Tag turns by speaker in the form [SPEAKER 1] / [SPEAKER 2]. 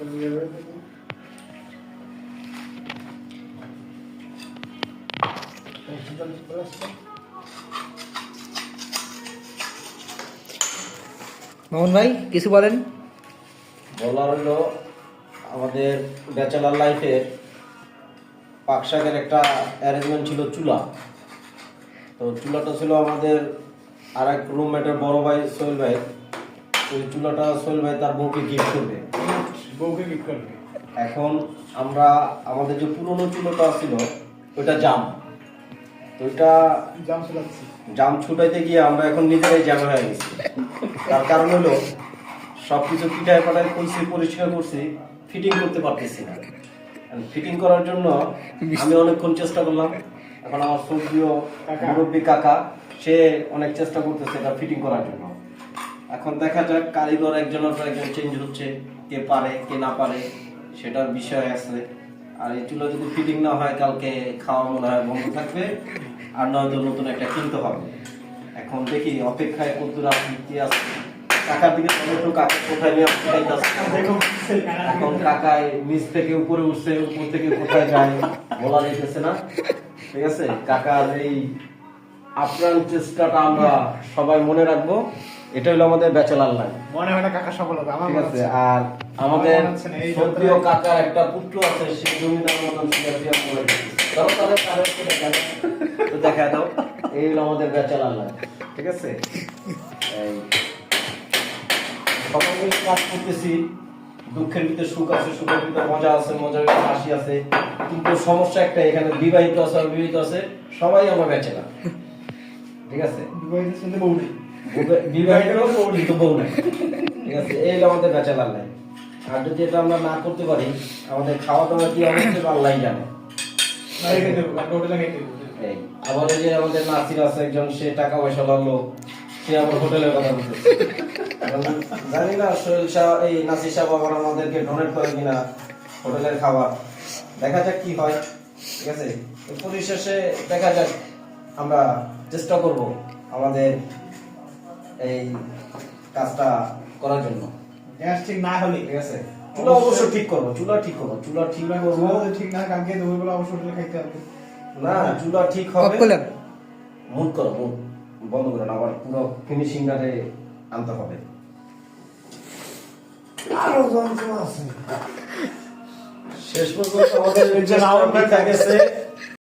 [SPEAKER 1] মোহন ভাই কিছু বলেন।
[SPEAKER 2] বলার হলো আমাদের ব্যাচেলার লাইফের পাকশাকের একটা অ্যারেঞ্জমেন্ট ছিল চুলা। তো চুলাটা ছিল আমাদের আর এক রুমমেটের বড় ভাই সোহেল ভাই। ওই চুলাটা সোহেল ভাই তার বউকে গিফট করবে। এখন আমরা আমাদের যে পুরনো চুলাটা ছিল ওইটা জাম, তো ওইটা জাম ছুটাইতে গিয়ে আমরা এখন নিজেরাই জ্যাম হয়ে গেছি। তার কারণ হলো সবকিছু পিঠায় পাঠায় কইছি, পরিষ্কার করছি, ফিটিং করতে পারতেছি না। ফিটিং করার জন্য আমি অনেকক্ষণ চেষ্টা করলাম। এখন আমার সৌদিও মুরব্বী কাকা সে অনেক চেষ্টা করতেছে এটা ফিটিং করার জন্য। এখন দেখা যাক কারিগর একজনের পর একজন চেঞ্জ হচ্ছে, কে পারে কে না পারে সেটার বিষয় আছে। আর এই চুলা যদি ফিটিং না হয় কালকে খাওয়া মনে হয় বন্ধ থাকবে, আর নয়তো নতুন একটা কিনতে হবে। এখন দেখি অপেক্ষায় কতদূর আপনি আছে। কাকার দিকে একটু কাকা কোথায় নিয়ে এখন কাকায় নিচ থেকে উপরে উঠছে, উপর থেকে কোথায় যায় বলা যাইতেছে না। ঠিক আছে, কাকার এই আপ্রাণ চেষ্টাটা আমরা সবাই মনে রাখবো। এটা হলো আমাদের ব্যাচেলার লাইফ,
[SPEAKER 3] মনে হয় না কাকা সফলতা আমার
[SPEAKER 2] ঠিক আছে। আর আমাদের সত্যিও কাকার একটা পুত্র আছে, সে জমিদার মতন তো দেখা দাও। এই হলো আমাদের ব্যাচেলার লাইফ, ঠিক আছে। এই সবাই মিলে কাজ করতেছি, দুঃখের ভিতরে সুখ আছে, সুখের ভিতরে মজা আছে, মজার ভিতরে হাসি আছে। কিন্তু সমস্যা একটা, এখানে বিবাহিত আছে অবিবাহিত আছে, সবাই আমার ব্যাচেলার, ঠিক আছে। বিবাহিত কিন্তু বউ নাই, ঠিক আছে। এই হলো আমাদের ব্যাচেলার লাইফ। আর যদি এটা আমরা না করতে পারি আমাদের খাওয়া দাওয়া কি অবস্থা আল্লাহই জানে। এই আবার এই যে আমাদের নাসির আছে একজন, সে টাকা পয়সা লাগলো, সে আবার হোটেলের কথা বলতেছে। জানি না সোহেল শাহ এই নাসির সাহেব আবার আমাদেরকে ডোনেট করে কিনা হোটেলের খাবার। দেখা যাক কি হয়, ঠিক আছে। পরিশেষে দেখা যাক, আমরা চেষ্টা করব আমাদের এই কাজটা করার জন্য।
[SPEAKER 3] গ্যাস ঠিক না হলে,
[SPEAKER 2] ঠিক আছে, চুলা অবশ্য ঠিক করবো, চুলা ঠিক করবো, চুলা ঠিক করবো।
[SPEAKER 3] ঠিক না কালকে দুপুরবেলা অবশ্য হোটেলে খাইতে হবে
[SPEAKER 2] না, চুলা ঠিক হবে। মুড করো, মুড বন্ধ করো না, আবার পুরো ফিনিশিংটারে আনতে হবে।
[SPEAKER 3] আরো যন্ত্র আছে
[SPEAKER 2] শেষ পর্যন্ত আমাদের গেছে